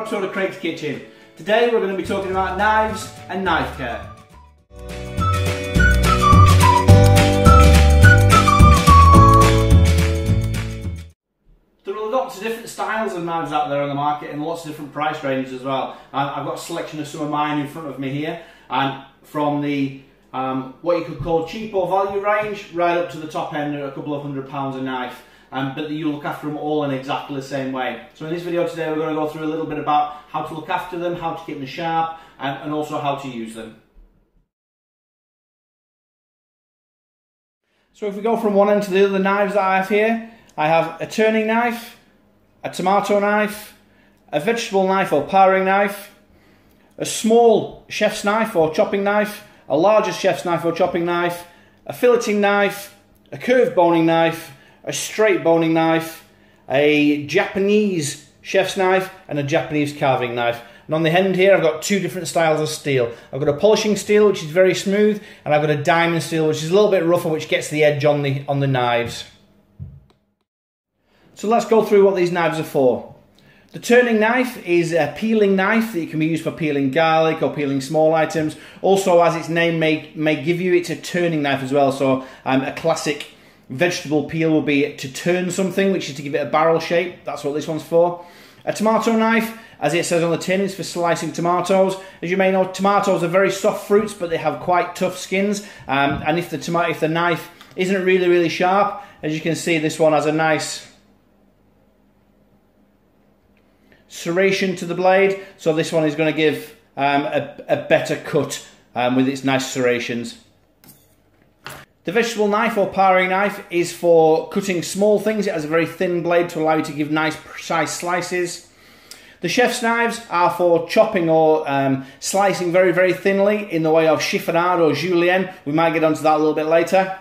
another episode of Craig's Kitchen. Today we're going to be talking about knives and knife care. There are lots of different styles of knives out there on the market and lots of different price ranges as well. I've got a selection of some of mine in front of me here, and from the what you could call cheap or value range right up to the top end at a couple of £100 a knife. But you look after them all in exactly the same way. So in this video today we're going to go through a little bit about how to look after them, how to keep them sharp, and also how to use them. So if we go from one end to the other knives that I have here, I have a turning knife, a tomato knife, a vegetable knife or paring knife, a small chef's knife or chopping knife, a larger chef's knife or chopping knife, a filleting knife, a curved boning knife, a straight boning knife, a Japanese chef's knife, and a Japanese carving knife. And on the end here I've got two different styles of steel. I've got a polishing steel, which is very smooth, and I've got a diamond steel, which is a little bit rougher, which gets the edge on the knives. So let's go through what these knives are for. The turning knife is a peeling knife that can be used for peeling garlic or peeling small items. Also, as its name may give you, it's a turning knife as well. So a classic vegetable peel will be to turn something, which is to give it a barrel shape. That's what this one's for. A tomato knife, as it says on the tin, is for slicing tomatoes. As you may know, tomatoes are very soft fruits, but they have quite tough skins. And if the knife isn't really sharp, as you can see, this one has a nice serration to the blade. So this one is going to give a better cut with its nice serrations. The vegetable knife or paring knife is for cutting small things. It has a very thin blade to allow you to give nice precise slices. The chef's knives are for chopping or slicing very thinly in the way of chiffonade or julienne. We might get onto that a little bit later.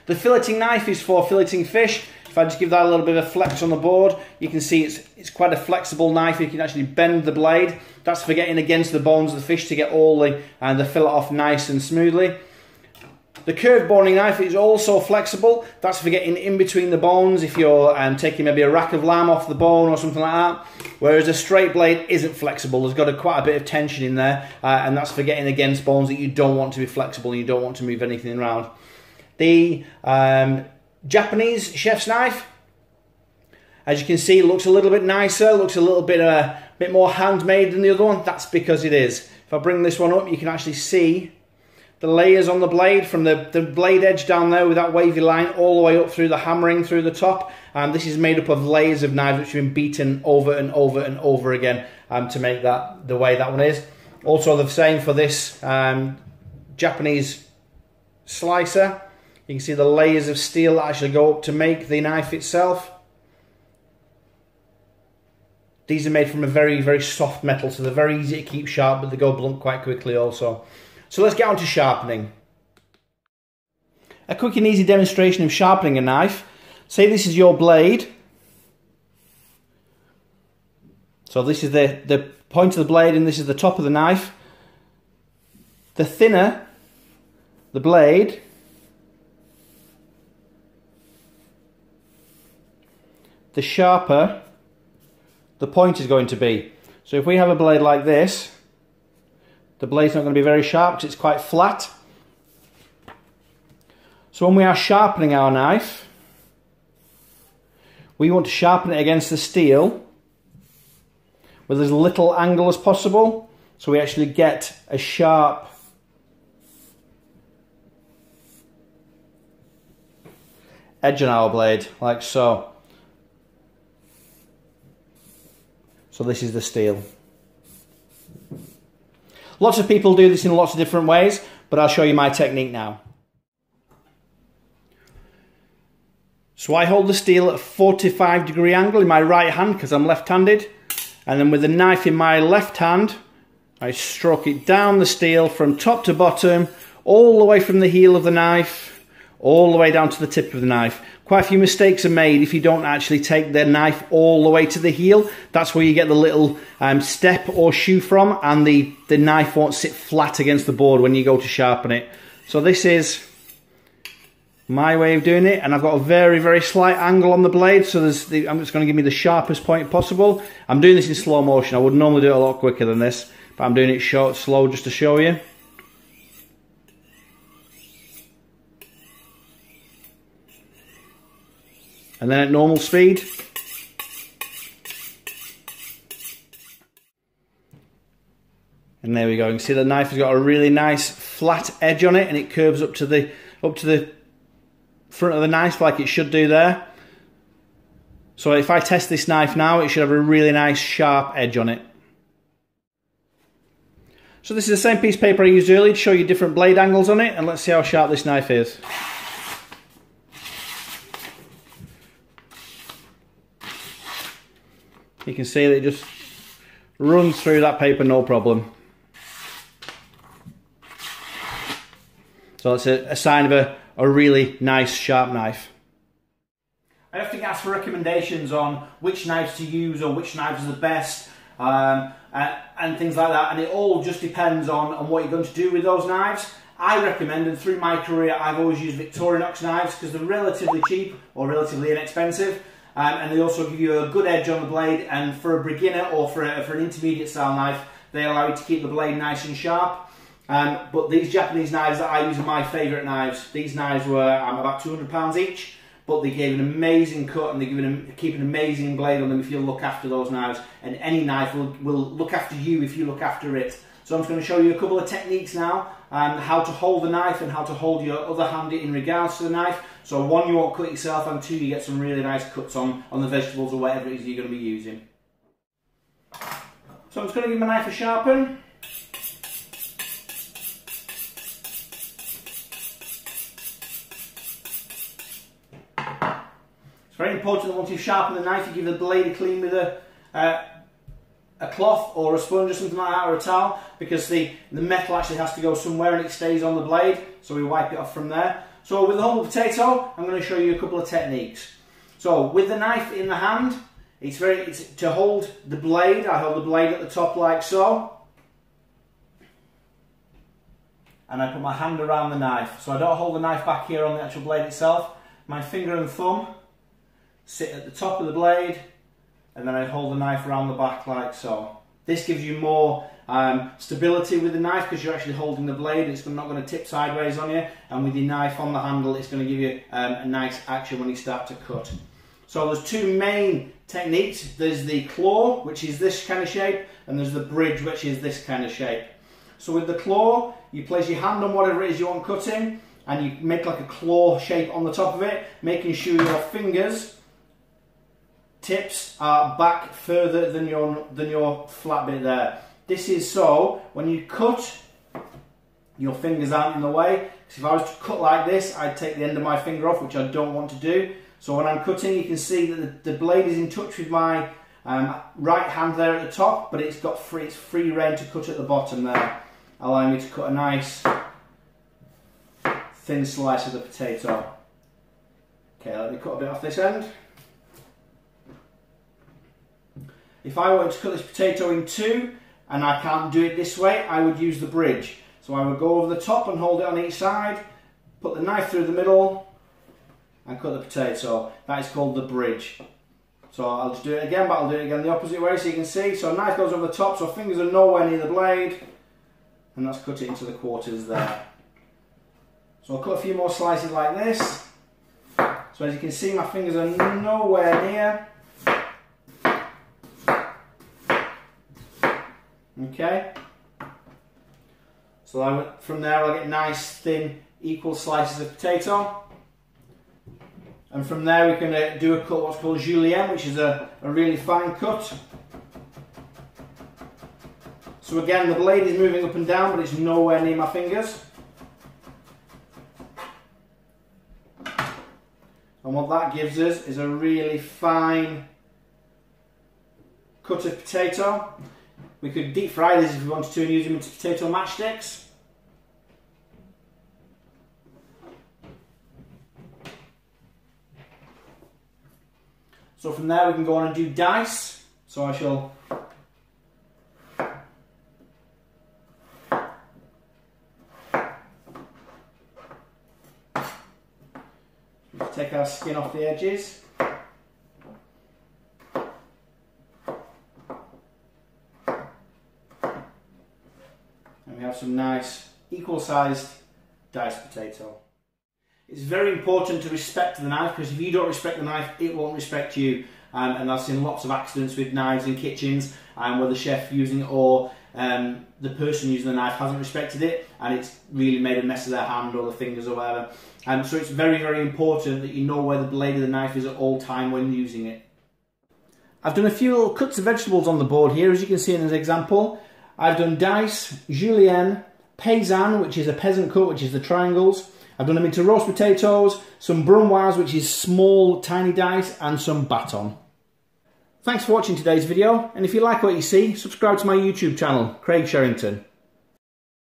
The filleting knife is for filleting fish. If I just give that a little bit of flex on the board, you can see it's quite a flexible knife. You can actually bend the blade. That's for getting against the bones of the fish to get all the fillet off nice and smoothly. The curved boning knife is also flexible. That's for getting in between the bones if you're taking maybe a rack of lamb off the bone or something like that. Whereas a straight blade isn't flexible. There's got quite a bit of tension in there, and that's for getting against bones that you don't want to be flexible and you don't want to move anything around. The Japanese chef's knife, as you can see, looks a little bit nicer, looks a little bit more handmade than the other one. That's because it is. If I bring this one up, you can actually see the layers on the blade, from the blade edge down there with that wavy line all the way up through the hammering through the top. This is made up of layers of knives which have been beaten over and over again to make that the way that one is. Also the same for this Japanese slicer. You can see the layers of steel that actually go up to make the knife itself. These are made from a very soft metal, so they're very easy to keep sharp, but they go blunt quite quickly also. So let's get on to sharpening. A quick and easy demonstration of sharpening a knife. Say this is your blade. So this is the point of the blade and this is the top of the knife. The thinner the blade, the sharper the point is going to be. So if we have a blade like this, the blade's not going to be very sharp because it's quite flat. So when we are sharpening our knife, we want to sharpen it against the steel with as little angle as possible, so we actually get a sharp edge on our blade, like so. So this is the steel. Lots of people do this in lots of different ways, but I'll show you my technique now. So I hold the steel at a 45-degree angle in my right hand because I'm left-handed, and then with the knife in my left hand, I stroke it down the steel from top to bottom, all the way from the heel of the knife, all the way down to the tip of the knife. Quite a few mistakes are made if you don't actually take the knife all the way to the heel. That's where you get the little step or shoe from, and the knife won't sit flat against the board when you go to sharpen it. So this is my way of doing it, and I've got a very, very slight angle on the blade, so I'm just going to give me the sharpest point possible. I'm doing this in slow motion. I would normally do it a lot quicker than this, but I'm doing it slow just to show you. And then at normal speed. And there we go. You can see the knife has got a really nice flat edge on it, and it curves up to the front of the knife like it should do there. So if I test this knife now, it should have a really nice sharp edge on it. So this is the same piece of paper I used earlier to show you different blade angles on it, and let's see how sharp this knife is. You can see that it just runs through that paper no problem. So it's a sign of a really nice sharp knife. I often ask for recommendations on which knives to use or which knives are the best and things like that, and it all just depends on what you're going to do with those knives. I recommend, and through my career I've always used Victorinox knives because they're relatively cheap or relatively inexpensive, and they also give you a good edge on the blade, and for a beginner or for an intermediate style knife they allow you to keep the blade nice and sharp. But these Japanese knives that I use are my favourite knives. These knives were about £200 each, but they gave an amazing cut, and they keep an amazing blade on them if you look after those knives. And any knife will look after you if you look after it. So I'm just going to show you a couple of techniques now, how to hold the knife and how to hold your other hand in regards to the knife. So one, you won't cut yourself, and two, you get some really nice cuts on the vegetables or whatever it is you're going to be using. So I'm just going to give my knife a sharpen. It's very important that once you sharpen the knife, you give the blade a clean with a cloth or a sponge or something like that, or a towel, because the metal actually has to go somewhere and it stays on the blade, so we wipe it off from there. So with the humble potato, I'm going to show you a couple of techniques. So with the knife in the hand, it's to hold the blade. I hold the blade at the top like so, and I put my hand around the knife. So I don't hold the knife back here on the actual blade itself. My finger and thumb sit at the top of the blade, and then I hold the knife around the back like so. This gives you more stability with the knife because you're actually holding the blade. It's not going to tip sideways on you, and with your knife on the handle, it's going to give you a nice action when you start to cut. So there's two main techniques. There's the claw, which is this kind of shape, and there's the bridge, which is this kind of shape. So with the claw, you place your hand on whatever it is you want cutting, and you make like a claw shape on the top of it, making sure your fingers tips are back further than your flat bit there. This is so when you cut, your fingers aren't in the way. Because if I was to cut like this, I'd take the end of my finger off, which I don't want to do. So when I'm cutting, you can see that the blade is in touch with my right hand there at the top, but it's free rein to cut at the bottom there, allowing me to cut a nice thin slice of the potato. Okay, let me cut a bit off this end. If I wanted to cut this potato in two, and I can't do it this way, I would use the bridge. So I would go over the top and hold it on each side, put the knife through the middle, and cut the potato. That is called the bridge. So I'll just do it again, but I'll do it again the opposite way so you can see. So knife goes over the top, so fingers are nowhere near the blade, and let's cut it into the quarters there. So I'll cut a few more slices like this. So as you can see, my fingers are nowhere near. Okay, so from there I'll get nice, thin, equal slices of potato, and from there we can do a cut, what's called julienne, which is a really fine cut. So again, the blade is moving up and down, but it's nowhere near my fingers. And what that gives us is a really fine cut of potato. We could deep fry these if we wanted to and use them into potato matchsticks. So from there we can go on and do dice. So I shall Just take our skin off the edges. And we have some nice equal-sized diced potato. It's very important to respect the knife, because if you don't respect the knife, it won't respect you. And I've seen lots of accidents with knives in kitchens where the chef using it or the person using the knife hasn't respected it, and it's really made a mess of their hand or the fingers or whatever. So it's very, very important that you know where the blade of the knife is at all time when using it. I've done a few little cuts of vegetables on the board here, as you can see in this example. I've done dice, julienne, paysanne, which is a peasant cut, which is the triangles. I've done them into roast potatoes, some brunoise, which is small, tiny dice, and some baton. Thanks for watching today's video, and if you like what you see, subscribe to my YouTube channel, Craig Sherrington.